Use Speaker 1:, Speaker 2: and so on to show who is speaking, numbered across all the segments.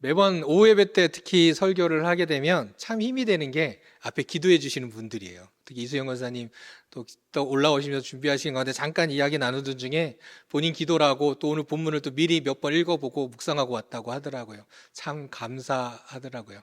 Speaker 1: 매번 오후 예배 때 특히 설교를 하게 되면 참 힘이 되는 게 앞에 기도해 주시는 분들이에요. 특히 이수영 권사님 또 올라오시면서 준비하시는 가운데 잠깐 이야기 나누던 중에 본인 기도라고 또 오늘 본문을 또 미리 몇 번 읽어보고 묵상하고 왔다고 하더라고요. 참 감사하더라고요.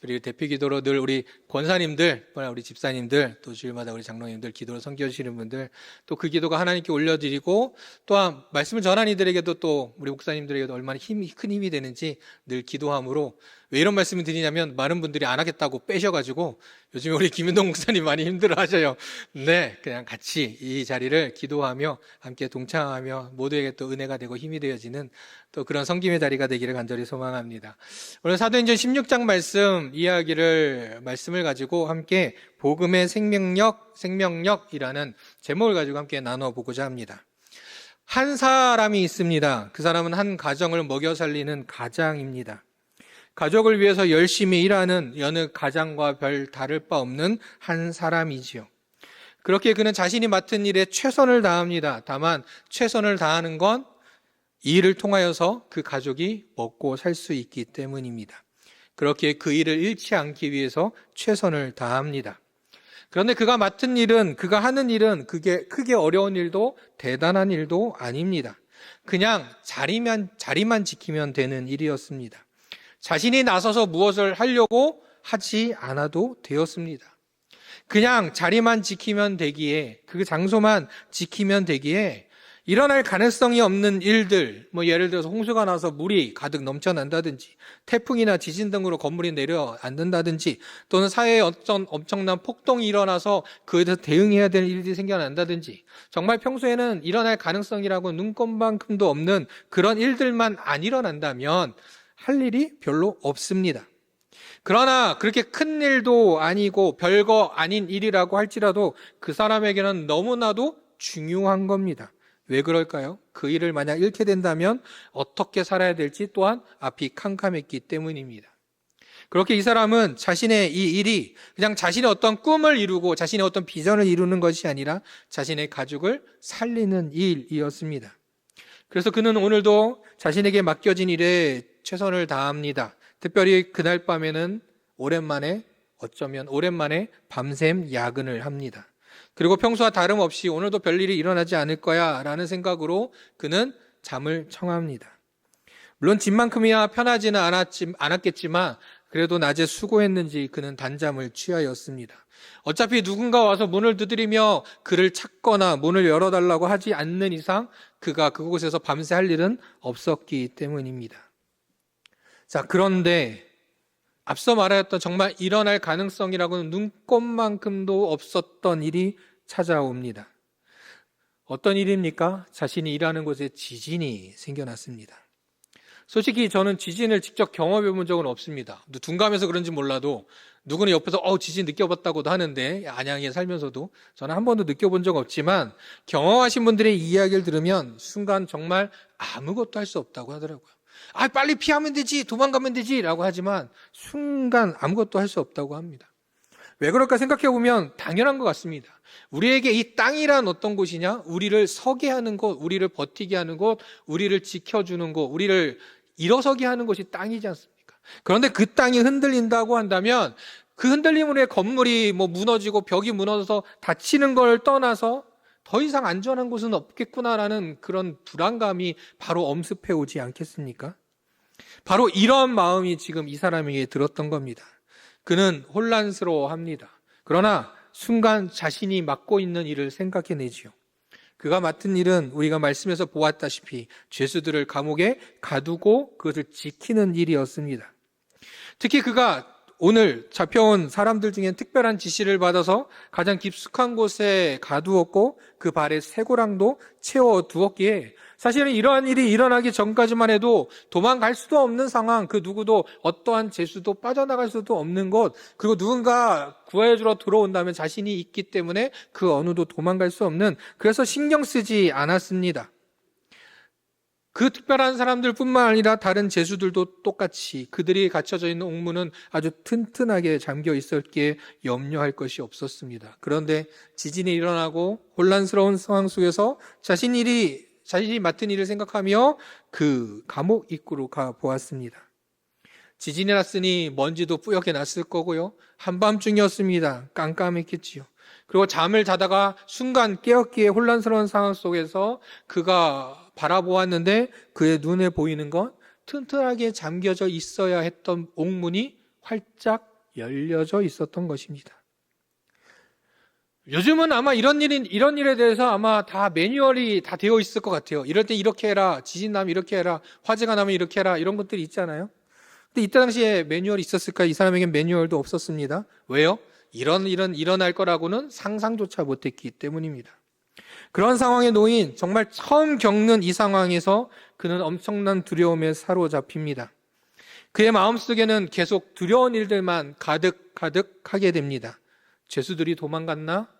Speaker 1: 그리고 대표 기도로 늘 우리 권사님들, 우리 집사님들, 또 주일마다 우리 장로님들 기도로 섬겨주시는 분들, 또 그 기도가 하나님께 올려드리고, 또한 말씀을 전한 이들에게도 또 우리 목사님들에게도 얼마나 큰 힘이 되는지 늘 기도함으로, 왜 이런 말씀을 드리냐면 많은 분들이 안 하겠다고 빼셔가지고 요즘에 우리 김윤동 목사님 많이 힘들어 하셔요. 네, 그냥 같이 이 자리를 기도하며 함께 동참하며 모두에게 또 은혜가 되고 힘이 되어지는 또 그런 섬김의 자리가 되기를 간절히 소망합니다. 오늘 사도행전 16장 말씀을 가지고 함께 복음의 생명력이라는 제목을 가지고 함께 나누어 보고자 합니다. 한 사람이 있습니다. 그 사람은 한 가정을 먹여 살리는 가장입니다. 가족을 위해서 열심히 일하는 여느 가장과 별 다를 바 없는 한 사람이지요. 그렇게 그는 자신이 맡은 일에 최선을 다합니다. 다만 최선을 다하는 건 이 일을 통하여서 그 가족이 먹고 살 수 있기 때문입니다. 그렇게 그 일을 잃지 않기 위해서 최선을 다합니다. 그런데 그가 하는 일은 그게 크게 어려운 일도 대단한 일도 아닙니다. 그냥 자리만 지키면 되는 일이었습니다. 자신이 나서서 무엇을 하려고 하지 않아도 되었습니다. 그냥 자리만 지키면 되기에, 그 장소만 지키면 되기에 일어날 가능성이 없는 일들, 예를 들어서 홍수가 나서 물이 가득 넘쳐난다든지, 태풍이나 지진 등으로 건물이 내려앉는다든지, 또는 사회에 어떤 엄청난 폭동이 일어나서 그에 대해서 대응해야 될 일이 생겨난다든지, 정말 평소에는 일어날 가능성이라고 눈꼽만큼도 없는 그런 일들만 안 일어난다면 할 일이 별로 없습니다. 그러나 그렇게 큰 일도 아니고 별거 아닌 일이라고 할지라도 그 사람에게는 너무나도 중요한 겁니다. 왜 그럴까요? 그 일을 만약 잃게 된다면 어떻게 살아야 될지 또한 앞이 캄캄했기 때문입니다. 그렇게 이 사람은 자신의 이 일이 그냥 자신의 어떤 꿈을 이루고 자신의 어떤 비전을 이루는 것이 아니라 자신의 가족을 살리는 일이었습니다. 그래서 그는 오늘도 자신에게 맡겨진 일에 최선을 다합니다. 특별히 그날 밤에는 어쩌면 오랜만에 밤샘 야근을 합니다. 그리고 평소와 다름없이 오늘도 별일이 일어나지 않을 거야 라는 생각으로 그는 잠을 청합니다. 물론 집만큼이야 편하지는 않았겠지만 그래도 낮에 수고했는지 그는 단잠을 취하였습니다. 어차피 누군가 와서 문을 두드리며 그를 찾거나 문을 열어달라고 하지 않는 이상 그가 그곳에서 밤새 할 일은 없었기 때문입니다. 자, 그런데 앞서 말하였던 정말 일어날 가능성이라고는 눈꼽만큼도 없었던 일이 찾아옵니다. 어떤 일입니까? 자신이 일하는 곳에 지진이 생겨났습니다. 솔직히 저는 지진을 직접 경험해 본 적은 없습니다. 둔감해서 그런지 몰라도 누구는 옆에서 지진 느껴봤다고도 하는데 안양에 살면서도 저는 한 번도 느껴본 적 없지만 경험하신 분들의 이야기를 들으면 순간 정말 아무것도 할 수 없다고 하더라고요. 빨리 피하면 되지, 도망가면 되지 라고 하지만 순간 아무것도 할 수 없다고 합니다. 왜 그럴까 생각해 보면 당연한 것 같습니다. 우리에게 이 땅이란 어떤 곳이냐? 우리를 서게 하는 곳, 우리를 버티게 하는 곳, 우리를 지켜주는 곳, 우리를 일어서게 하는 곳이 땅이지 않습니까? 그런데 그 땅이 흔들린다고 한다면 그 흔들림으로 해 건물이 무너지고 벽이 무너져서 다치는 걸 떠나서 더 이상 안전한 곳은 없겠구나라는 그런 불안감이 바로 엄습해 오지 않겠습니까? 바로 이런 마음이 지금 이 사람에게 들었던 겁니다. 그는 혼란스러워합니다. 그러나 순간 자신이 맡고 있는 일을 생각해내지요. 그가 맡은 일은 우리가 말씀에서 보았다시피 죄수들을 감옥에 가두고 그것을 지키는 일이었습니다. 특히 그가 오늘 잡혀온 사람들 중에 특별한 지시를 받아서 가장 깊숙한 곳에 가두었고 그 발에 쇠고랑도 채워두었기에 사실은 이러한 일이 일어나기 전까지만 해도 도망갈 수도 없는 상황, 그 누구도 어떠한 죄수도 빠져나갈 수도 없는 곳, 그리고 누군가 구해주러 들어온다면 자신이 있기 때문에 그 어느도 도망갈 수 없는, 그래서 신경 쓰지 않았습니다. 그 특별한 사람들뿐만 아니라 다른 죄수들도 똑같이 그들이 갇혀져 있는 옥문은 아주 튼튼하게 잠겨 있었기에 염려할 것이 없었습니다. 그런데 지진이 일어나고 혼란스러운 상황 속에서 자신이 맡은 일을 생각하며 그 감옥 입구로 가 보았습니다. 지진이 났으니 먼지도 뿌옇게 났을 거고요. 한밤중이었습니다. 깜깜했겠지요. 그리고 잠을 자다가 순간 깨었기에 혼란스러운 상황 속에서 그가 바라보았는데 그의 눈에 보이는 건 튼튼하게 잠겨져 있어야 했던 옥문이 활짝 열려져 있었던 것입니다. 요즘은 아마 이런 일에 대해서 아마 다 매뉴얼이 다 되어 있을 것 같아요. 이럴 때 이렇게 해라, 지진 나면 이렇게 해라, 화재가 나면 이렇게 해라, 이런 것들이 있잖아요. 근데 이때 당시에 매뉴얼이 있었을까? 이 사람에겐 매뉴얼도 없었습니다. 왜요? 이런 일은 일어날 거라고는 상상조차 못했기 때문입니다. 그런 상황에 놓인 정말 처음 겪는 이 상황에서 그는 엄청난 두려움에 사로잡힙니다. 그의 마음속에는 계속 두려운 일들만 가득하게 됩니다. 죄수들이 도망갔나?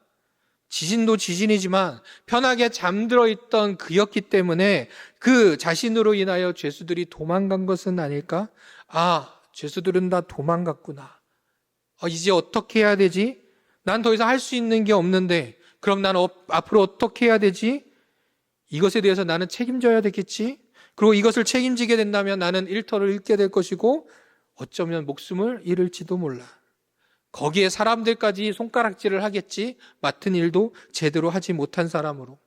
Speaker 1: 지진도 지진이지만 편하게 잠들어 있던 그였기 때문에 그 자신으로 인하여 죄수들이 도망간 것은 아닐까? 아, 죄수들은 다 도망갔구나. 이제 어떻게 해야 되지? 난 더 이상 할 수 있는 게 없는데 그럼 난 앞으로 어떻게 해야 되지? 이것에 대해서 나는 책임져야 되겠지? 그리고 이것을 책임지게 된다면 나는 일터를 잃게 될 것이고 어쩌면 목숨을 잃을지도 몰라. 거기에 사람들까지 손가락질을 하겠지? 맡은 일도 제대로 하지 못한 사람으로.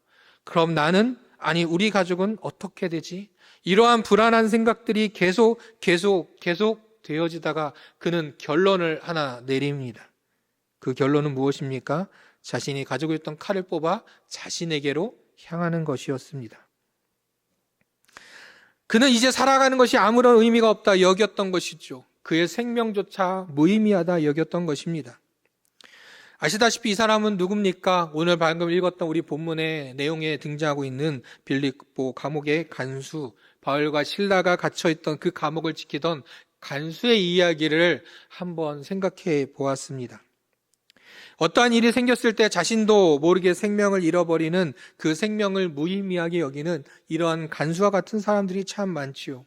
Speaker 1: 그럼 나는, 아니 우리 가족은 어떻게 되지? 이러한 불안한 생각들이 계속 되어지다가 그는 결론을 하나 내립니다. 그 결론은 무엇입니까? 자신이 가지고 있던 칼을 뽑아 자신에게로 향하는 것이었습니다. 그는 이제 살아가는 것이 아무런 의미가 없다 여겼던 것이죠. 그의 생명조차 무의미하다 여겼던 것입니다. 아시다시피 이 사람은 누굽니까? 오늘 방금 읽었던 우리 본문의 내용에 등장하고 있는 빌립보 감옥의 간수, 바울과 실라가 갇혀있던 그 감옥을 지키던 간수의 이야기를 한번 생각해 보았습니다. 어떠한 일이 생겼을 때 자신도 모르게 생명을 잃어버리는, 그 생명을 무의미하게 여기는 이러한 간수와 같은 사람들이 참 많지요.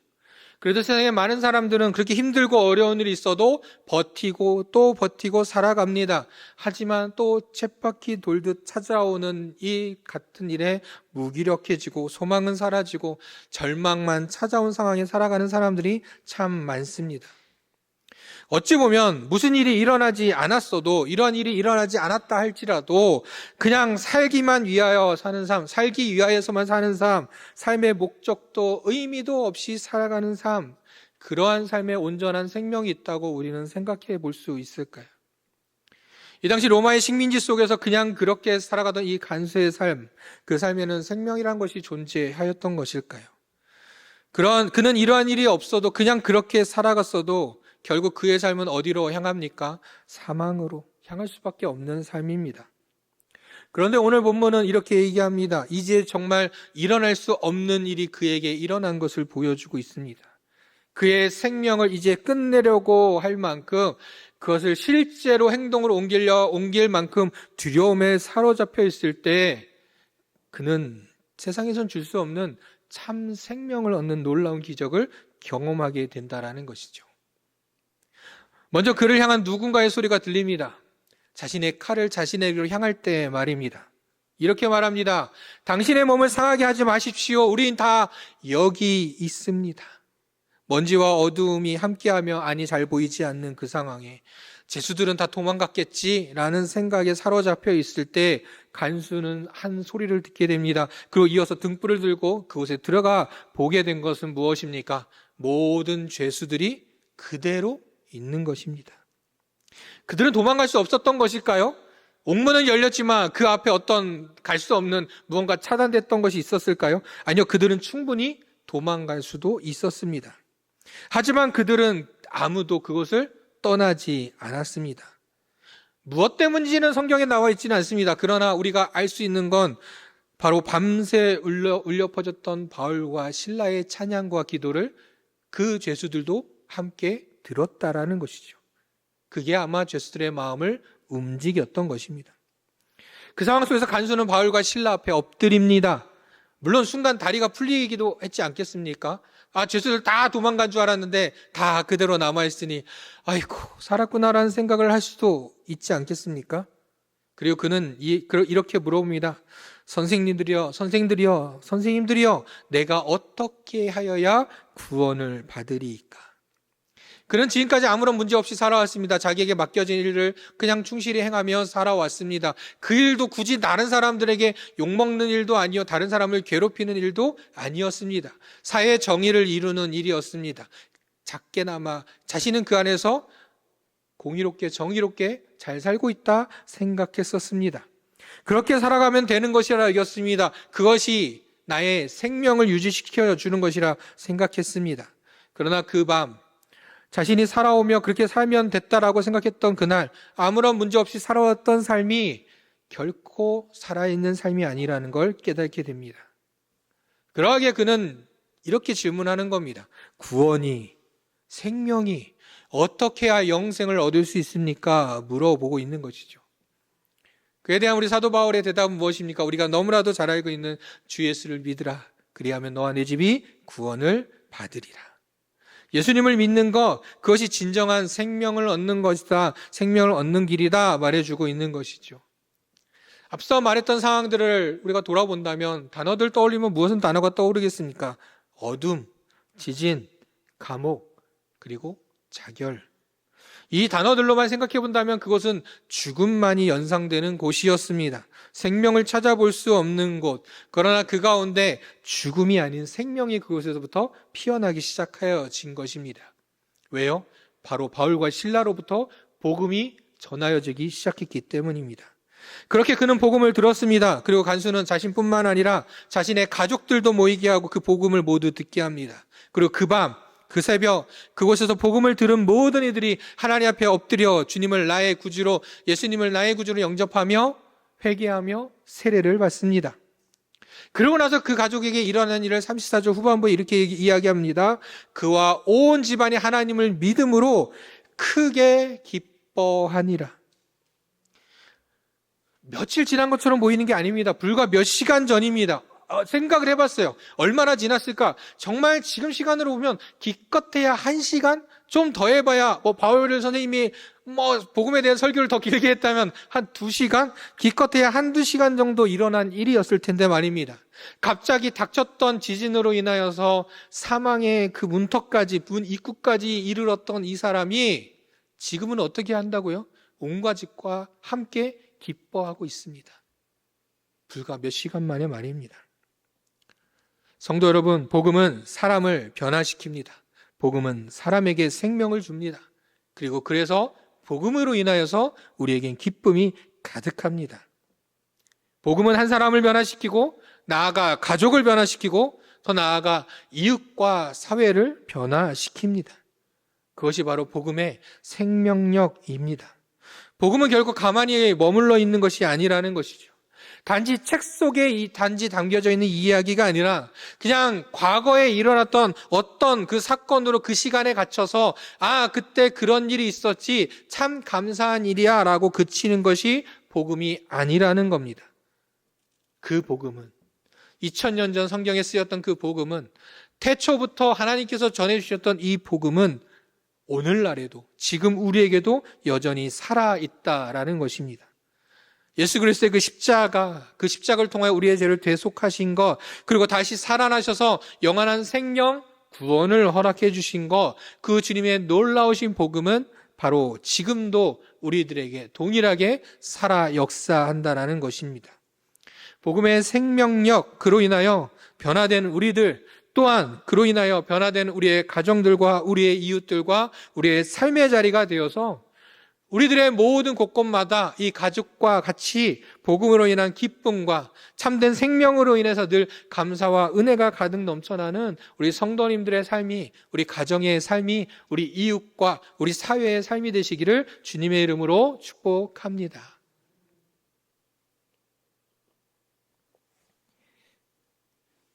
Speaker 1: 그래도 세상에 많은 사람들은 그렇게 힘들고 어려운 일이 있어도 버티고 또 버티고 살아갑니다. 하지만 또 쳇바퀴 돌듯 찾아오는 이 같은 일에 무기력해지고 소망은 사라지고 절망만 찾아온 상황에 살아가는 사람들이 참 많습니다. 어찌 보면 무슨 일이 일어나지 않았어도, 이런 일이 일어나지 않았다 할지라도 그냥 살기만 위하여 사는 삶, 살기 위하여서만 사는 삶, 삶의 목적도 의미도 없이 살아가는 삶, 그러한 삶에 온전한 생명이 있다고 우리는 생각해 볼 수 있을까요? 이 당시 로마의 식민지 속에서 그냥 그렇게 살아가던 이 간수의 삶, 그 삶에는 생명이란 것이 존재하였던 것일까요? 그는 이러한 일이 없어도 그냥 그렇게 살아갔어도 결국 그의 삶은 어디로 향합니까? 사망으로 향할 수밖에 없는 삶입니다. 그런데 오늘 본문은 이렇게 얘기합니다. 이제 정말 일어날 수 없는 일이 그에게 일어난 것을 보여주고 있습니다. 그의 생명을 이제 끝내려고 할 만큼, 그것을 실제로 행동으로 옮길 만큼 두려움에 사로잡혀 있을 때 그는 세상에선 줄 수 없는 참 생명을 얻는 놀라운 기적을 경험하게 된다라는 것이죠. 먼저 그를 향한 누군가의 소리가 들립니다. 자신의 칼을 자신에게로 향할 때 말입니다. 이렇게 말합니다. 당신의 몸을 상하게 하지 마십시오. 우린 다 여기 있습니다. 먼지와 어두움이 함께하며 안이 잘 보이지 않는 그 상황에 죄수들은 다 도망갔겠지라는 생각에 사로잡혀 있을 때 간수는 한 소리를 듣게 됩니다. 그리고 이어서 등불을 들고 그곳에 들어가 보게 된 것은 무엇입니까? 모든 죄수들이 그대로 있는 것입니다. 그들은 도망갈 수 없었던 것일까요? 옥문은 열렸지만 그 앞에 어떤 갈 수 없는 무언가 차단됐던 것이 있었을까요? 아니요, 그들은 충분히 도망갈 수도 있었습니다. 하지만 그들은 아무도 그곳을 떠나지 않았습니다. 무엇 때문인지는 성경에 나와 있지는 않습니다. 그러나 우리가 알 수 있는 건 바로 밤새 울려 퍼졌던 바울과 실라의 찬양과 기도를 그 죄수들도 함께 들었다라는 것이죠. 그게 아마 죄수들의 마음을 움직였던 것입니다. 그 상황 속에서 간수는 바울과 실라 앞에 엎드립니다. 물론 순간 다리가 풀리기도 했지 않겠습니까? 죄수들 다 도망간 줄 알았는데 다 그대로 남아있으니 아이고 살았구나라는 생각을 할 수도 있지 않겠습니까? 그리고 그는 이렇게 물어봅니다. 선생님들이여 내가 어떻게 하여야 구원을 받으리이까? 그는 지금까지 아무런 문제 없이 살아왔습니다. 자기에게 맡겨진 일을 그냥 충실히 행하며 살아왔습니다. 그 일도 굳이 다른 사람들에게 욕먹는 일도 아니요, 다른 사람을 괴롭히는 일도 아니었습니다. 사회 정의를 이루는 일이었습니다. 작게나마 자신은 그 안에서 공의롭게 정의롭게 잘 살고 있다 생각했었습니다. 그렇게 살아가면 되는 것이라 여겼습니다. 그것이 나의 생명을 유지시켜 주는 것이라 생각했습니다. 그러나 그 밤 자신이 살아오며 그렇게 살면 됐다라고 생각했던 그날, 아무런 문제 없이 살아왔던 삶이 결코 살아있는 삶이 아니라는 걸 깨닫게 됩니다. 그러하게 그는 이렇게 질문하는 겁니다. 구원이, 생명이 어떻게 해야 영생을 얻을 수 있습니까? 물어보고 있는 것이죠. 그에 대한 우리 사도 바울의 대답은 무엇입니까? 우리가 너무나도 잘 알고 있는 주 예수를 믿으라. 그리하면 너와 내 집이 구원을 받으리라. 예수님을 믿는 것, 그것이 진정한 생명을 얻는 것이다. 생명을 얻는 길이다 말해주고 있는 것이죠. 앞서 말했던 상황들을 우리가 돌아본다면 단어들 떠올리면 무엇은 단어가 떠오르겠습니까? 어둠, 지진, 감옥, 그리고 자결. 이 단어들로만 생각해 본다면 그것은 죽음만이 연상되는 곳이었습니다. 생명을 찾아볼 수 없는 곳. 그러나 그 가운데 죽음이 아닌 생명이 그곳에서부터 피어나기 시작하여진 것입니다. 왜요? 바로 바울과 실라로부터 복음이 전하여지기 시작했기 때문입니다. 그렇게 그는 복음을 들었습니다. 그리고 간수는 자신뿐만 아니라 자신의 가족들도 모이게 하고 그 복음을 모두 듣게 합니다. 그리고 그 밤, 그 새벽 그곳에서 복음을 들은 모든 이들이 하나님 앞에 엎드려 주님을 나의 구주로, 예수님을 나의 구주로 영접하며 회개하며 세례를 받습니다. 그러고 나서 그 가족에게 일어난 일을 34절 후반부에 이렇게 이야기합니다. 그와 온 집안이 하나님을 믿음으로 크게 기뻐하니라. 며칠 지난 것처럼 보이는 게 아닙니다. 불과 몇 시간 전입니다. 생각을 해봤어요. 얼마나 지났을까? 정말 지금 시간으로 보면 기껏해야 1시간? 좀 더 해봐야 바울 선생님이 복음에 대한 설교를 더 길게 했다면 한 2시간? 기껏해야 1-2시간 정도 일어난 일이었을 텐데 말입니다. 갑자기 닥쳤던 지진으로 인하여서 사망의 그 문턱까지, 문 입구까지 이르렀던 이 사람이 지금은 어떻게 한다고요? 온 가족과 함께 기뻐하고 있습니다. 불과 몇 시간 만에 말입니다. 성도 여러분, 복음은 사람을 변화시킵니다. 복음은 사람에게 생명을 줍니다. 그리고 그래서 복음으로 인하여서 우리에겐 기쁨이 가득합니다. 복음은 한 사람을 변화시키고, 나아가 가족을 변화시키고, 더 나아가 이웃과 사회를 변화시킵니다. 그것이 바로 복음의 생명력입니다. 복음은 결국 가만히 머물러 있는 것이 아니라는 것이죠. 단지 책 속에 단지 담겨져 있는 이야기가 아니라 그냥 과거에 일어났던 어떤 그 사건으로 그 시간에 갇혀서 그때 그런 일이 있었지 참 감사한 일이야 라고 그치는 것이 복음이 아니라는 겁니다. 그 복음은 2000년 전 성경에 쓰였던 그 복음은 태초부터 하나님께서 전해주셨던 이 복음은 오늘날에도 지금 우리에게도 여전히 살아있다라는 것입니다. 예수 그리스도의 그 십자가를 통하여 우리의 죄를 대속하신 것, 그리고 다시 살아나셔서 영원한 생명, 구원을 허락해 주신 것, 그 주님의 놀라우신 복음은 바로 지금도 우리들에게 동일하게 살아 역사한다라는 것입니다. 복음의 생명력, 그로 인하여 변화된 우리들, 또한 그로 인하여 변화된 우리의 가정들과 우리의 이웃들과 우리의 삶의 자리가 되어서 우리들의 모든 곳곳마다 이 가족과 같이 복음으로 인한 기쁨과 참된 생명으로 인해서 늘 감사와 은혜가 가득 넘쳐나는 우리 성도님들의 삶이, 우리 가정의 삶이, 우리 이웃과 우리 사회의 삶이 되시기를 주님의 이름으로 축복합니다.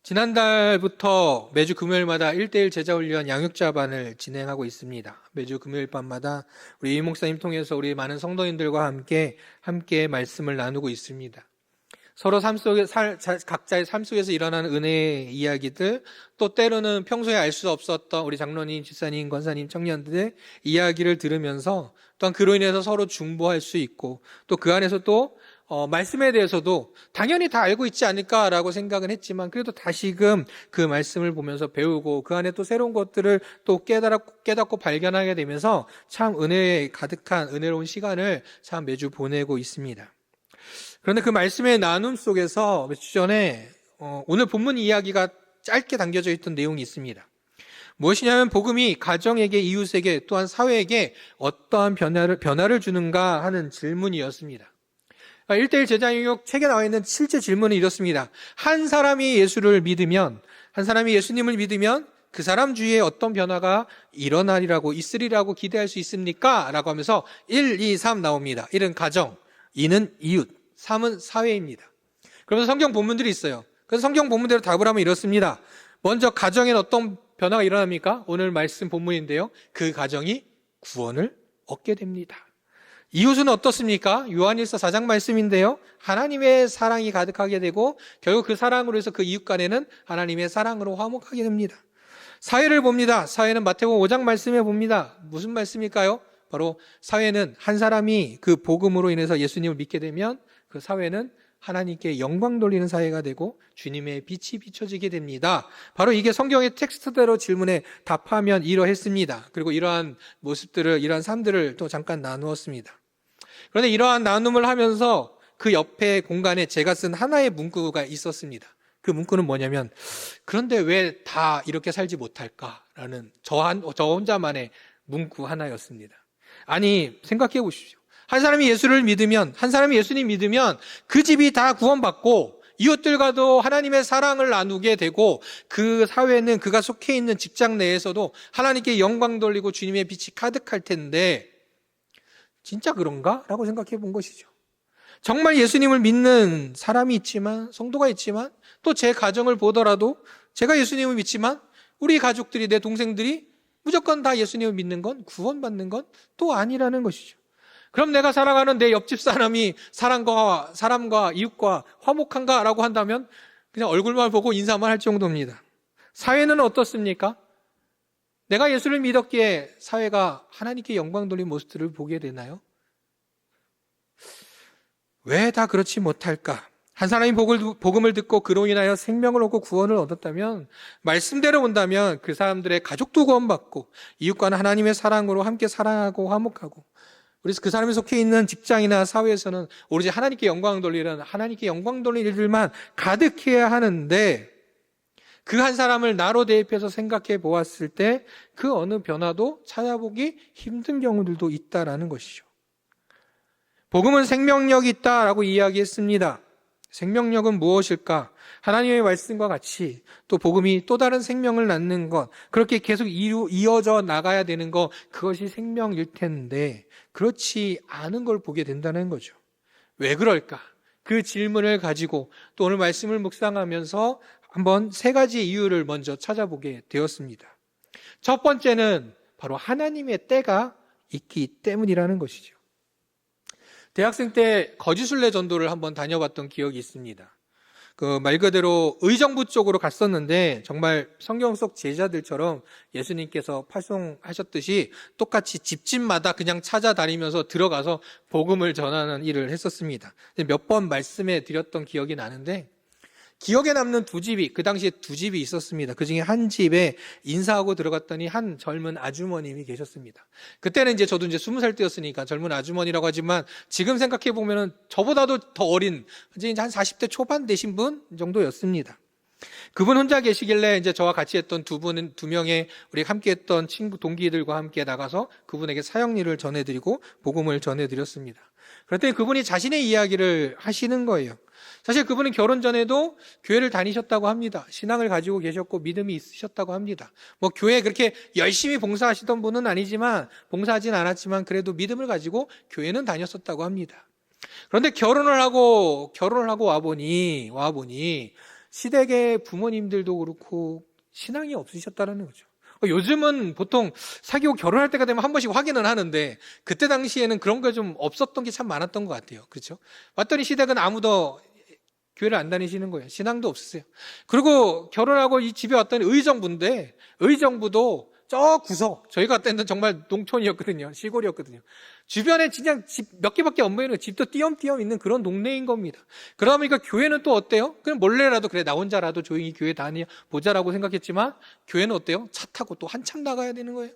Speaker 1: 지난달부터 매주 금요일마다 1:1 제자훈련 양육자반을 진행하고 있습니다. 매주 금요일 밤마다 우리 이 목사님 통해서 우리 많은 성도님들과 함께 말씀을 나누고 있습니다. 서로 각자의 삶 속에서 일어나는 은혜의 이야기들, 또 때로는 평소에 알 수 없었던 우리 장로님, 집사님, 권사님, 청년들의 이야기를 들으면서 또한 그로 인해서 서로 중보할 수 있고, 또 그 안에서 또 말씀에 대해서도 당연히 다 알고 있지 않을까라고 생각은 했지만 그래도 다시금 그 말씀을 보면서 배우고 그 안에 또 새로운 것들을 또 깨닫고 발견하게 되면서 참 은혜에 가득한 은혜로운 시간을 참 매주 보내고 있습니다. 그런데 그 말씀의 나눔 속에서 며칠 전에 오늘 본문 이야기가 짧게 담겨져 있던 내용이 있습니다. 무엇이냐면 복음이 가정에게, 이웃에게, 또한 사회에게 어떠한 변화를 주는가 하는 질문이었습니다. 1:1 제자교육 책에 나와 있는 실제 질문은 이렇습니다. 한 사람이 예수님을 믿으면 그 사람 주위에 어떤 변화가 있으리라고 기대할 수 있습니까? 라고 하면서 1, 2, 3 나옵니다. 1은 가정, 2는 이웃, 3은 사회입니다. 그러면서 성경 본문들이 있어요. 그래서 성경 본문대로 답을 하면 이렇습니다. 먼저 가정엔 어떤 변화가 일어납니까? 오늘 말씀 본문인데요. 그 가정이 구원을 얻게 됩니다. 이웃은 어떻습니까? 요한일서 4장 말씀인데요. 하나님의 사랑이 가득하게 되고 결국 그 사랑으로 해서 그 이웃 간에는 하나님의 사랑으로 화목하게 됩니다. 사회를 봅니다. 사회는 마태복음 5장 말씀에 봅니다. 무슨 말씀일까요? 바로 사회는 한 사람이 그 복음으로 인해서 예수님을 믿게 되면 그 사회는 하나님께 영광 돌리는 사회가 되고 주님의 빛이 비춰지게 됩니다. 바로 이게 성경의 텍스트대로 질문에 답하면 이러했습니다. 그리고 이러한 모습들을, 이러한 삶들을 또 잠깐 나누었습니다. 그런데 이러한 나눔을 하면서 그 옆에 공간에 제가 쓴 하나의 문구가 있었습니다. 그 문구는 뭐냐면, 그런데 왜 다 이렇게 살지 못할까라는 저 혼자만의 문구 하나였습니다. 아니, 생각해 보십시오. 한 사람이 예수님 믿으면 그 집이 다 구원받고 이웃들과도 하나님의 사랑을 나누게 되고 그 사회는 그가 속해 있는 직장 내에서도 하나님께 영광 돌리고 주님의 빛이 가득할 텐데 진짜 그런가? 라고 생각해 본 것이죠. 정말 예수님을 믿는 사람이 있지만, 성도가 있지만, 또 제 가정을 보더라도 제가 예수님을 믿지만 우리 가족들이, 내 동생들이 무조건 다 예수님을 믿는 건, 구원받는 건 또 아니라는 것이죠. 그럼 내가 살아가는 내 옆집 사람이 사람과 이웃과 화목한가라고 한다면 그냥 얼굴만 보고 인사만 할 정도입니다. 사회는 어떻습니까? 내가 예수를 믿었기에 사회가 하나님께 영광 돌린 모습들을 보게 되나요? 왜 다 그렇지 못할까? 한 사람이 복음을 듣고 그로 인하여 생명을 얻고 구원을 얻었다면, 말씀대로 본다면 그 사람들의 가족도 구원받고 이웃과는 하나님의 사랑으로 함께 사랑하고 화목하고, 그래서 그 사람이 속해 있는 직장이나 사회에서는 오로지 하나님께 영광 돌리는, 하나님께 영광 돌리는 일들만 가득해야 하는데, 그 한 사람을 나로 대입해서 생각해 보았을 때 그 어느 변화도 찾아보기 힘든 경우들도 있다라는 것이죠. 복음은 생명력이 있다라고 이야기했습니다. 생명력은 무엇일까? 하나님의 말씀과 같이 또 복음이 또 다른 생명을 낳는 것, 그렇게 계속 이어져 나가야 되는 것, 그것이 생명일 텐데 그렇지 않은 걸 보게 된다는 거죠. 왜 그럴까? 그 질문을 가지고 또 오늘 말씀을 묵상하면서 한번 3가지 이유를 먼저 찾아보게 되었습니다. 첫 번째는 바로 하나님의 때가 있기 때문이라는 것이죠. 대학생 때 거지순례 전도를 한번 다녀봤던 기억이 있습니다. 그 말 그대로 의정부 쪽으로 갔었는데 정말 성경 속 제자들처럼 예수님께서 파송하셨듯이 똑같이 집집마다 그냥 찾아다니면서 들어가서 복음을 전하는 일을 했었습니다. 몇 번 말씀해 드렸던 기억이 나는데, 기억에 남는 그 당시에 2집이 있었습니다. 그 중에 한 집에 인사하고 들어갔더니 한 젊은 아주머님이 계셨습니다. 그때는 저도 20살 때였으니까 젊은 아주머니라고 하지만 지금 생각해 보면은 저보다도 더 어린, 이제 한 40대 초반 되신 분 정도였습니다. 그분 혼자 계시길래 저와 같이 했던 두 명의 우리 함께 했던 친구, 동기들과 함께 나가서 그분에게 사역일을 전해드리고 복음을 전해드렸습니다. 그랬더니 그분이 자신의 이야기를 하시는 거예요. 사실 그분은 결혼 전에도 교회를 다니셨다고 합니다. 신앙을 가지고 계셨고 믿음이 있으셨다고 합니다. 교회에 그렇게 열심히 봉사하시던 분은 아니지만, 봉사하진 않았지만 그래도 믿음을 가지고 교회는 다녔었다고 합니다. 그런데 결혼을 하고 와보니 시댁의 부모님들도 그렇고 신앙이 없으셨다는 거죠. 요즘은 보통 사귀고 결혼할 때가 되면 한 번씩 확인은 하는데 그때 당시에는 그런 게 좀 없었던 게 참 많았던 것 같아요. 그렇죠? 왔더니 시댁은 아무도 교회를 안 다니시는 거예요. 신앙도 없으세요. 그리고 결혼하고 이 집에 왔더니 의정부인데 의정부도 저 구석, 저희가 때는 정말 농촌이었거든요. 시골이었거든요. 주변에 그냥 집 몇 개밖에 안 보이는 집도 띄엄띄엄 있는 그런 동네인 겁니다. 그러다 보니까 교회는 또 어때요? 그냥 몰래라도 그래 나 혼자라도 조용히 교회 다녀보자라고 생각했지만 교회는 어때요? 차 타고 또 한참 나가야 되는 거예요.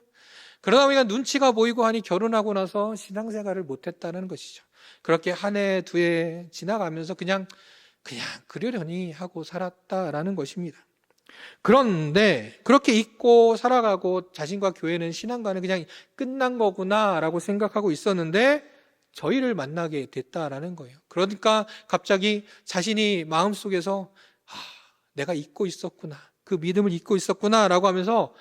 Speaker 1: 그러다 보니까 눈치가 보이고 하니 결혼하고 나서 신앙생활을 못했다는 것이죠. 그렇게 한 해, 두 해 지나가면서 그냥 그러려니 하고 살았다라는 것입니다. 그런데 그렇게 잊고 살아가고 자신과 교회는 신앙과는 그냥 끝난 거구나라고 생각하고 있었는데 저희를 만나게 됐다라는 거예요. 그러니까 갑자기 자신이 마음속에서 내가 잊고 있었구나. 그 믿음을 잊고 있었구나라고 하면서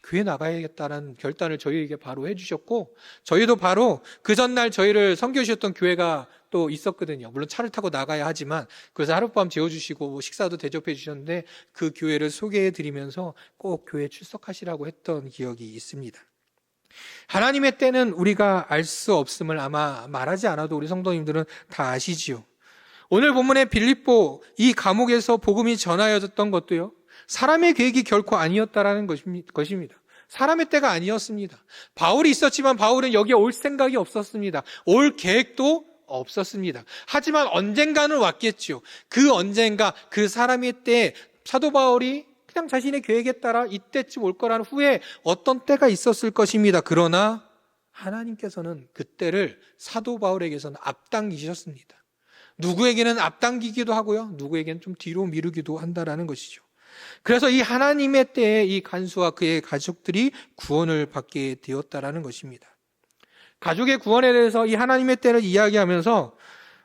Speaker 1: 교회 나가야겠다라는 결단을 저희에게 바로 해주셨고 저희도 바로 그 전날 저희를 섬겨주셨던 교회가 또 있었거든요. 물론 차를 타고 나가야 하지만 그래서 하룻밤 재워주시고 식사도 대접해 주셨는데 그 교회를 소개해드리면서 꼭 교회에 출석하시라고 했던 기억이 있습니다. 하나님의 때는 우리가 알 수 없음을 아마 말하지 않아도 우리 성도님들은 다 아시지요. 오늘 본문의 빌립보 이 감옥에서 복음이 전하여졌던 것도요. 사람의 계획이 결코 아니었다라는 것입니다. 사람의 때가 아니었습니다. 바울이 있었지만 바울은 여기에 올 생각이 없었습니다. 올 계획도 없었습니다. 하지만 언젠가는 왔겠죠. 그 언젠가 그 사람의 때에 사도 바울이 그냥 자신의 계획에 따라 이때쯤 올 거라는 후에 어떤 때가 있었을 것입니다. 그러나 하나님께서는 그 때를 사도 바울에게서는 앞당기셨습니다. 누구에게는 앞당기기도 하고요. 누구에게는 좀 뒤로 미루기도 한다라는 것이죠. 그래서 이 하나님의 때에 이 간수와 그의 가족들이 구원을 받게 되었다라는 것입니다. 가족의 구원에 대해서 이 하나님의 때를 이야기하면서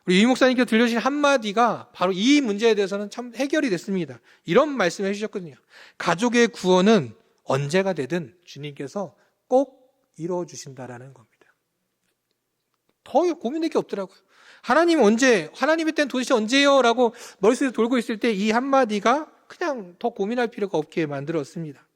Speaker 1: 우리 이 목사님께서 들려주신 한마디가 바로 이 문제에 대해서는 참 해결이 됐습니다. 이런 말씀을 해주셨거든요. 가족의 구원은 언제가 되든 주님께서 꼭 이루어주신다라는 겁니다. 더 고민할 게 없더라고요. 하나님의 때는 도대체 언제요? 라고 머릿속에 돌고 있을 때 이 한마디가 그냥 더 고민할 필요가 없게 만들었습니다.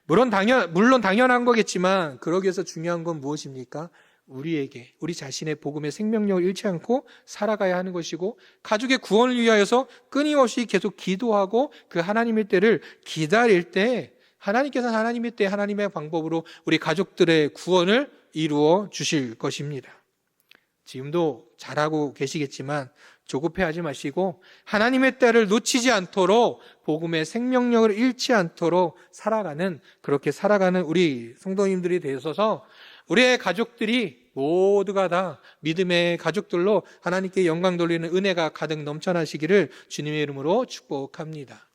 Speaker 1: 물론 당연한 거겠지만 그러기 위해서 중요한 건 무엇입니까? 우리 자신의 복음의 생명력을 잃지 않고 살아가야 하는 것이고 가족의 구원을 위하여서 끊임없이 계속 기도하고 그 하나님의 때를 기다릴 때 하나님께서는 하나님의 때 하나님의 방법으로 우리 가족들의 구원을 이루어 주실 것입니다. 지금도 잘하고 계시겠지만 조급해하지 마시고 하나님의 때를 놓치지 않도록 복음의 생명력을 잃지 않도록 그렇게 살아가는 우리 성도님들이 되셔서 우리의 가족들이 모두가 다 믿음의 가족들로 하나님께 영광 돌리는 은혜가 가득 넘쳐나시기를 주님의 이름으로 축복합니다.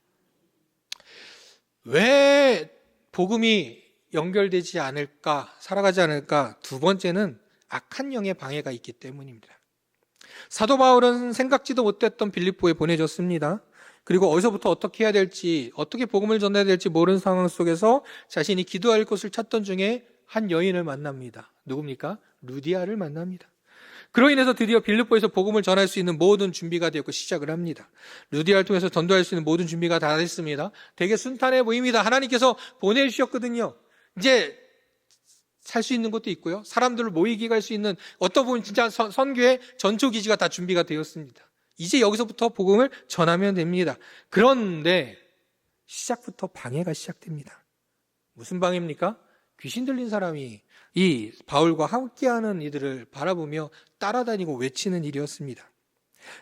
Speaker 1: 왜 복음이 연결되지 않을까, 살아가지 않을까? 두 번째는 악한 영의 방해가 있기 때문입니다. 사도 바울은 생각지도 못했던 빌립보에 보내졌습니다. 그리고 어디서부터 어떻게 해야 될지, 어떻게 복음을 전해야 될지 모르는 상황 속에서 자신이 기도할 곳을 찾던 중에 한 여인을 만납니다. 누굽니까? 루디아를 만납니다. 그로 인해서 드디어 빌립보에서 복음을 전할 수 있는 모든 준비가 되었고 시작을 합니다. 루디아를 통해서 전도할 수 있는 모든 준비가 다 됐습니다. 되게 순탄해 보입니다. 하나님께서 보내주셨거든요. 이제 살 수 있는 것도 있고요. 사람들을 모이게 할 수 있는 어떤 부분 진짜 선교의 전초기지가 다 준비가 되었습니다. 이제 여기서부터 복음을 전하면 됩니다. 그런데 시작부터 방해가 시작됩니다. 무슨 방해입니까? 귀신 들린 사람이 이 바울과 함께하는 이들을 바라보며 따라다니고 외치는 일이었습니다.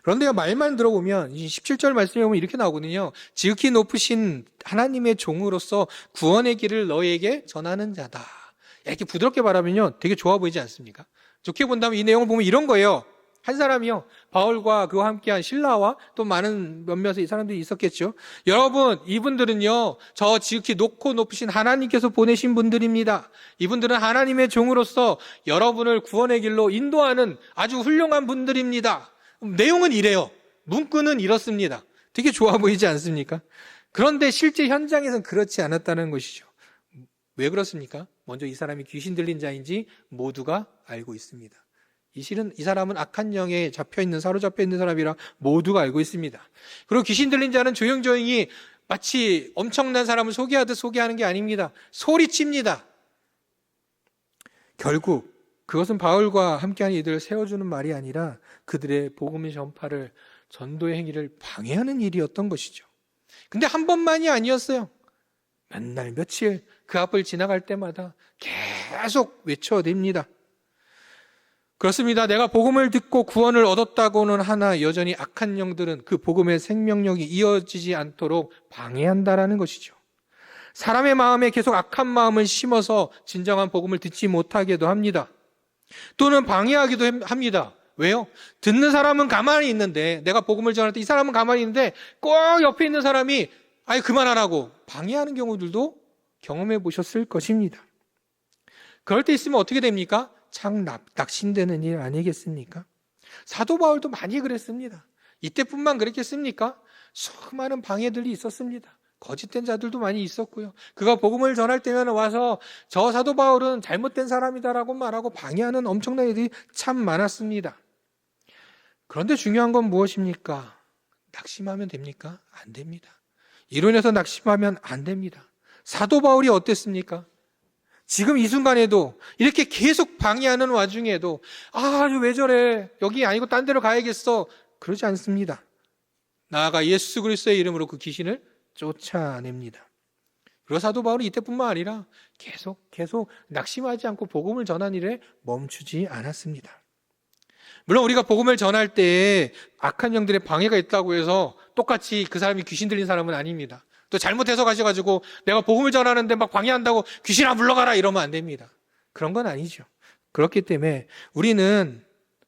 Speaker 1: 그런데 말만 들어보면 이 17절 말씀에 보면 이렇게 나오거든요. 지극히 높으신 하나님의 종으로서 구원의 길을 너에게 전하는 자다. 이렇게 부드럽게 말하면요 되게 좋아 보이지 않습니까? 좋게 본다면 이 내용을 보면 이런 거예요. 한 사람이요 바울과 그와 함께한 신라와 또 많은 몇몇의 사람들이 있었겠죠. 여러분 이분들은요 저 지극히 높고 높으신 하나님께서 보내신 분들입니다. 이분들은 하나님의 종으로서 여러분을 구원의 길로 인도하는 아주 훌륭한 분들입니다. 내용은 이래요. 문구는 이렇습니다. 되게 좋아 보이지 않습니까? 그런데 실제 현장에서는 그렇지 않았다는 것이죠. 왜 그렇습니까? 먼저 이 사람이 귀신 들린 자인지 모두가 알고 있습니다. 이 사람은 악한 영에 사로잡혀 있는 사람이라 모두가 알고 있습니다. 그리고 귀신 들린 자는 조용조용히 마치 엄청난 사람을 소개하듯 소개하는 게 아닙니다. 소리칩니다. 결국 그것은 바울과 함께하는 이들을 세워주는 말이 아니라 그들의 복음의 전파를, 전도의 행위를 방해하는 일이었던 것이죠. 근데 한 번만이 아니었어요. 맨날 며칠 그 앞을 지나갈 때마다 계속 외쳐댑니다. 그렇습니다. 내가 복음을 듣고 구원을 얻었다고는 하나 여전히 악한 영들은 그 복음의 생명력이 이어지지 않도록 방해한다라는 것이죠. 사람의 마음에 계속 악한 마음을 심어서 진정한 복음을 듣지 못하게도 합니다. 또는 방해하기도 합니다. 왜요? 듣는 사람은 가만히 있는데, 내가 복음을 전할 때 이 사람은 가만히 있는데 꼭 옆에 있는 사람이 아니 그만하라고 방해하는 경우들도 경험해 보셨을 것입니다. 그럴 때 있으면 어떻게 됩니까? 참 낙심되는 일 아니겠습니까? 사도 바울도 많이 그랬습니다. 이때뿐만 그랬겠습니까? 수많은 방해들이 있었습니다. 거짓된 자들도 많이 있었고요. 그가 복음을 전할 때면 와서 저 사도 바울은 잘못된 사람이다라고 말하고 방해하는 엄청난 일이 참 많았습니다. 그런데 중요한 건 무엇입니까? 낙심하면 됩니까? 안 됩니다. 이로 인해서 낙심하면 안 됩니다. 사도 바울이 어땠습니까? 지금 이 순간에도 이렇게 계속 방해하는 와중에도 왜 저래? 여기 아니고 딴 데로 가야겠어. 그러지 않습니다. 나아가 예수 그리스도의 이름으로 그 귀신을 쫓아냅니다. 그리고 사도 바울이 이때뿐만 아니라 계속 낙심하지 않고 복음을 전한 일에 멈추지 않았습니다. 물론 우리가 복음을 전할 때 악한 영들의 방해가 있다고 해서 똑같이 그 사람이 귀신 들린 사람은 아닙니다. 또 잘못해서 가셔가지고 내가 복음을 전하는데 막 방해한다고 귀신아 물러가라 이러면 안 됩니다. 그런 건 아니죠. 그렇기 때문에 우리는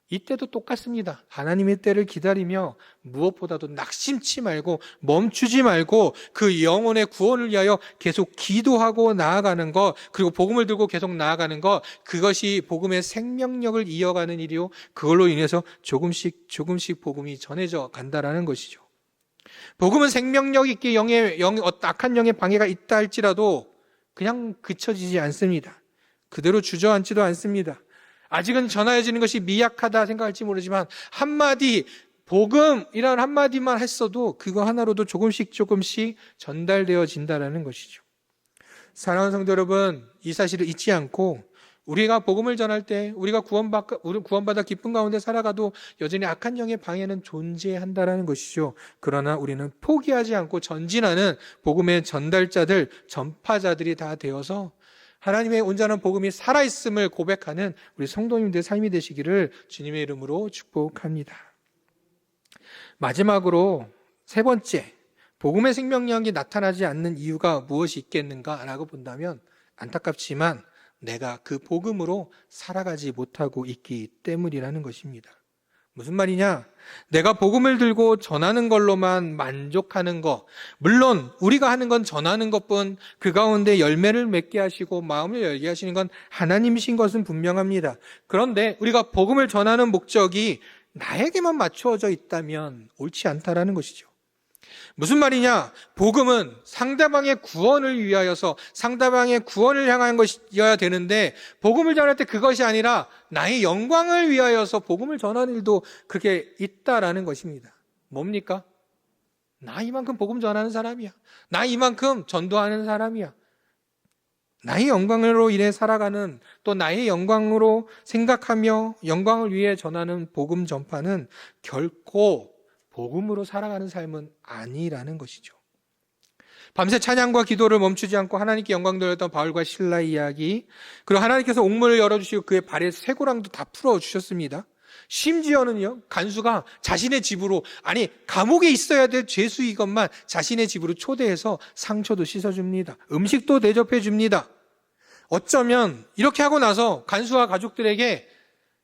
Speaker 1: 이때도 똑같습니다. 하나님의 때를 기다리며 무엇보다도 낙심치 말고 멈추지 말고 그 영혼의 구원을 위하여 계속 기도하고 나아가는 것, 그리고 복음을 들고 계속 나아가는 것, 그것이 복음의 생명력을 이어가는 일이요, 그걸로 인해서 조금씩 복음이 전해져 간다라는 것이죠. 복음은 생명력 있게 악한 영의 방해가 있다 할지라도 그냥 그쳐지지 않습니다. 그대로 주저앉지도 않습니다. 아직은 전하여지는 것이 미약하다 생각할지 모르지만 한마디 복음이라는 한마디만 했어도 그거 하나로도 조금씩 전달되어진다는 것이죠. 사랑하는 성도 여러분, 이 사실을 잊지 않고 우리가 복음을 전할 때 우리가 구원받아 기쁨 가운데 살아가도 여전히 악한 영의 방해는 존재한다는 것이죠. 그러나 우리는 포기하지 않고 전진하는 복음의 전달자들, 전파자들이 다 되어서 하나님의 온전한 복음이 살아있음을 고백하는 우리 성도님들의 삶이 되시기를 주님의 이름으로 축복합니다. 마지막으로 세 번째, 복음의 생명력이 나타나지 않는 이유가 무엇이 있겠는가라고 본다면 안타깝지만 내가 그 복음으로 살아가지 못하고 있기 때문이라는 것입니다. 무슨 말이냐? 내가 복음을 들고 전하는 걸로만 만족하는 것, 물론 우리가 하는 건 전하는 것뿐, 그 가운데 열매를 맺게 하시고 마음을 열게 하시는 건 하나님이신 것은 분명합니다. 그런데 우리가 복음을 전하는 목적이 나에게만 맞추어져 있다면 옳지 않다라는 것이죠. 무슨 말이냐? 복음은 상대방의 구원을 위하여서 상대방의 구원을 향한 것이어야 되는데, 복음을 전할 때 그것이 아니라 나의 영광을 위하여서 복음을 전하는 일도 그렇게 있다라는 것입니다. 뭡니까? 나 이만큼 복음 전하는 사람이야. 나 이만큼 전도하는 사람이야. 나의 영광으로 인해 살아가는, 또 나의 영광으로 생각하며 영광을 위해 전하는 복음 전파는 결코 복음으로 살아가는 삶은 아니라는 것이죠. 밤새 찬양과 기도를 멈추지 않고 하나님께 영광 돌렸던 바울과 실라의 이야기, 그리고 하나님께서 옥문을 열어주시고 그의 발에 쇠고랑도 다 풀어주셨습니다. 심지어는요, 간수가 자신의 집으로, 아니 감옥에 있어야 될 죄수 이것만 자신의 집으로 초대해서 상처도 씻어줍니다. 음식도 대접해줍니다. 어쩌면 이렇게 하고 나서 간수와 가족들에게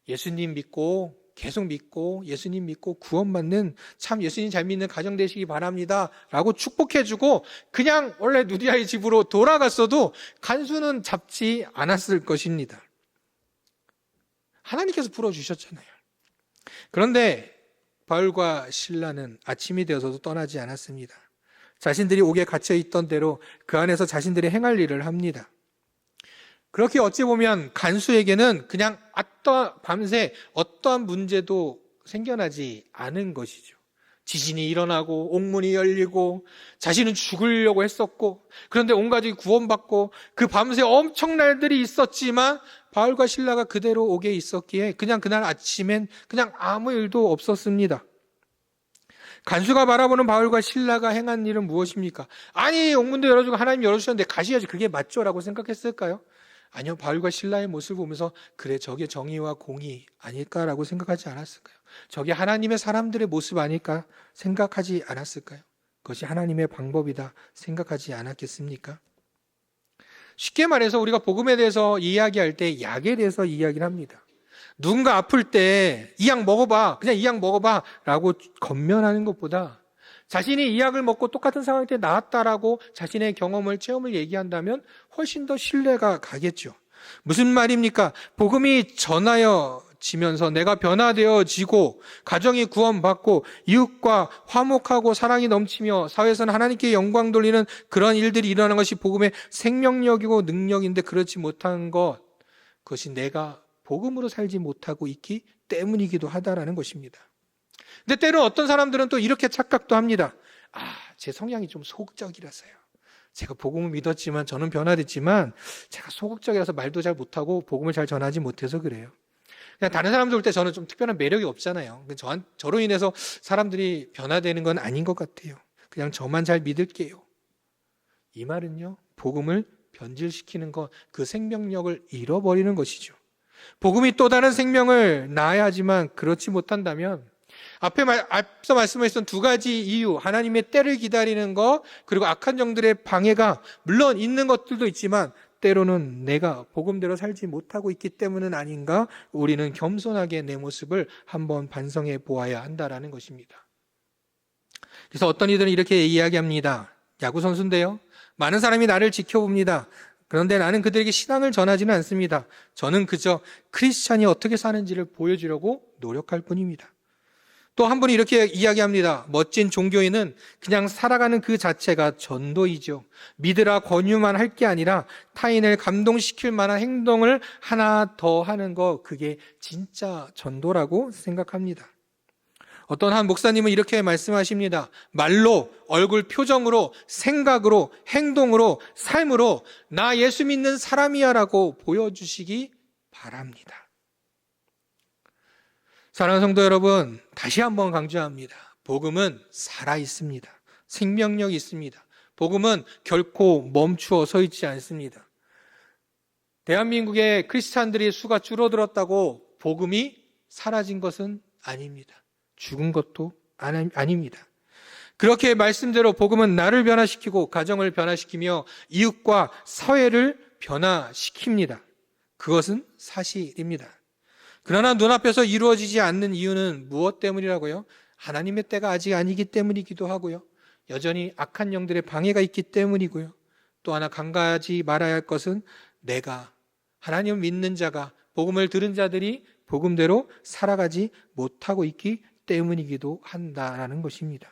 Speaker 1: 예수님 믿고 계속 믿고 예수님 믿고 구원받는 참 예수님 잘 믿는 가정 되시기 바랍니다 라고 축복해주고 그냥 원래 누디아의 집으로 돌아갔어도 간수는 잡지 않았을 것입니다. 하나님께서 풀어주셨잖아요. 그런데 바울과 실라는 아침이 되어서도 떠나지 않았습니다. 자신들이 옥에 갇혀있던 대로 그 안에서 자신들이 행할 일을 합니다. 그렇게 어찌 보면 간수에게는 그냥 밤새 어떠한 문제도 생겨나지 않은 것이죠. 지진이 일어나고 옥문이 열리고 자신은 죽으려고 했었고, 그런데 온 가족이 구원받고 그 밤새 엄청난 일들이 있었지만 바울과 실라가 그대로 옥에 있었기에 그냥 그날 아침엔 그냥 아무 일도 없었습니다. 간수가 바라보는 바울과 실라가 행한 일은 무엇입니까? 아니, 옥문도 열어주고 하나님 열어주셨는데 가셔야지, 그게 맞죠? 라고 생각했을까요? 아니요, 바울과 실라의 모습을 보면서 그래, 저게 정의와 공의 아닐까라고 생각하지 않았을까요? 저게 하나님의 사람들의 모습 아닐까 생각하지 않았을까요? 그것이 하나님의 방법이다 생각하지 않았겠습니까? 쉽게 말해서 우리가 복음에 대해서 이야기할 때 약에 대해서 이야기를 합니다. 누군가 아플 때 이 약 먹어봐, 그냥 이 약 먹어봐 라고 권면하는 것보다 자신이 이 약을 먹고 똑같은 상황 때 나았다라고 자신의 경험을, 체험을 얘기한다면 훨씬 더 신뢰가 가겠죠. 무슨 말입니까? 복음이 전하여지면서 내가 변화되어지고 가정이 구원받고 이웃과 화목하고 사랑이 넘치며 사회에서는 하나님께 영광 돌리는 그런 일들이 일어나는 것이 복음의 생명력이고 능력인데, 그렇지 못한 것, 그것이 내가 복음으로 살지 못하고 있기 때문이기도 하다라는 것입니다. 근데 때로 어떤 사람들은 또 이렇게 착각도 합니다. 제 성향이 좀 소극적이라서요. 제가 복음을 믿었지만, 저는 변화됐지만 제가 소극적이라서 말도 잘 못하고 복음을 잘 전하지 못해서 그래요. 그냥 다른 사람들 볼 때 저는 좀 특별한 매력이 없잖아요. 저로 인해서 사람들이 변화되는 건 아닌 것 같아요. 그냥 저만 잘 믿을게요. 이 말은요, 복음을 변질시키는 것, 그 생명력을 잃어버리는 것이죠. 복음이 또 다른 생명을 낳아야 하지만 그렇지 못한다면 앞서 말씀하셨던 두 가지 이유, 하나님의 때를 기다리는 것, 그리고 악한 영들의 방해가 물론 있는 것들도 있지만 때로는 내가 복음대로 살지 못하고 있기 때문은 아닌가, 우리는 겸손하게 내 모습을 한번 반성해 보아야 한다라는 것입니다. 그래서 어떤 이들은 이렇게 이야기합니다. 야구 선수인데요, 많은 사람이 나를 지켜봅니다. 그런데 나는 그들에게 신앙을 전하지는 않습니다. 저는 그저 크리스찬이 어떻게 사는지를 보여주려고 노력할 뿐입니다. 또 한 분이 이렇게 이야기합니다. 멋진 종교인은 그냥 살아가는 그 자체가 전도이죠. 믿으라 권유만 할 게 아니라 타인을 감동시킬 만한 행동을 하나 더 하는 거, 그게 진짜 전도라고 생각합니다. 어떤 한 목사님은 이렇게 말씀하십니다. 말로, 얼굴 표정으로, 생각으로, 행동으로, 삶으로 나 예수 믿는 사람이야 라고 보여주시기 바랍니다. 사랑하는 성도 여러분, 다시 한번 강조합니다. 복음은 살아있습니다. 생명력이 있습니다. 복음은 결코 멈추어 서 있지 않습니다. 대한민국의 크리스찬들의 수가 줄어들었다고 복음이 사라진 것은 아닙니다. 죽은 것도 아닙니다. 그렇게 말씀대로 복음은 나를 변화시키고 가정을 변화시키며 이웃과 사회를 변화시킵니다. 그것은 사실입니다. 그러나 눈앞에서 이루어지지 않는 이유는 무엇 때문이라고요? 하나님의 때가 아직 아니기 때문이기도 하고요. 여전히 악한 영들의 방해가 있기 때문이고요. 또 하나 간과하지 말아야 할 것은 내가, 하나님을 믿는 자가, 복음을 들은 자들이 복음대로 살아가지 못하고 있기 때문이기도 한다라는 것입니다.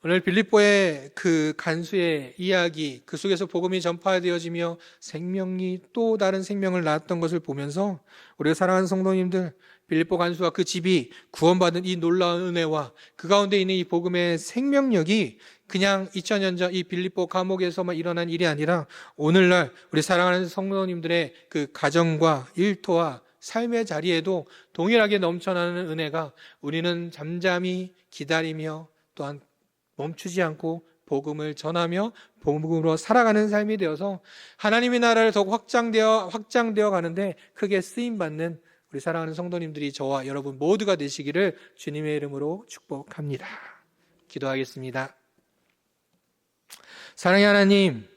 Speaker 1: 오늘 빌립보의 그 간수의 이야기, 그 속에서 복음이 전파되어지며 생명이 또 다른 생명을 낳았던 것을 보면서 우리가 사랑하는 성도님들, 빌립보 간수와 그 집이 구원받은 이 놀라운 은혜와 그 가운데 있는 이 복음의 생명력이 그냥 2000년 전 이 빌립보 감옥에서만 일어난 일이 아니라 오늘날 우리 사랑하는 성도님들의 그 가정과 일터와 삶의 자리에도 동일하게 넘쳐나는 은혜가, 우리는 잠잠히 기다리며 또한 멈추지 않고 복음을 전하며 복음으로 살아가는 삶이 되어서 하나님의 나라를 더욱 확장되어 가는데 크게 쓰임받는 우리 사랑하는 성도님들이 저와 여러분 모두가 되시기를 주님의 이름으로 축복합니다. 기도하겠습니다. 사랑의 하나님,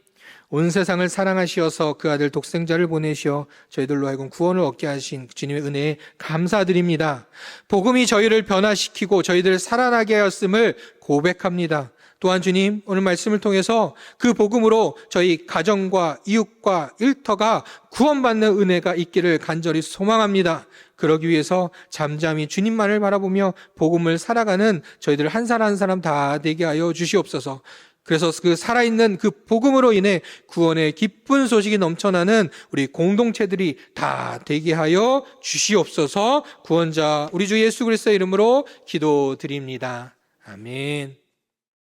Speaker 1: 온 세상을 사랑하시어서 그 아들 독생자를 보내시어 저희들로 하여금 구원을 얻게 하신 주님의 은혜에 감사드립니다. 복음이 저희를 변화시키고 저희들을 살아나게 하였음을 고백합니다. 또한 주님, 오늘 말씀을 통해서 그 복음으로 저희 가정과 이웃과 일터가 구원받는 은혜가 있기를 간절히 소망합니다. 그러기 위해서 잠잠히 주님만을 바라보며 복음을 살아가는 저희들 한 사람 한 사람 다 되게 하여 주시옵소서. 그래서 그 살아있는 그 복음으로 인해 구원의 기쁜 소식이 넘쳐나는 우리 공동체들이 다 되게 하여 주시옵소서. 구원자 우리 주 예수 그리스도의 이름으로 기도드립니다. 아멘.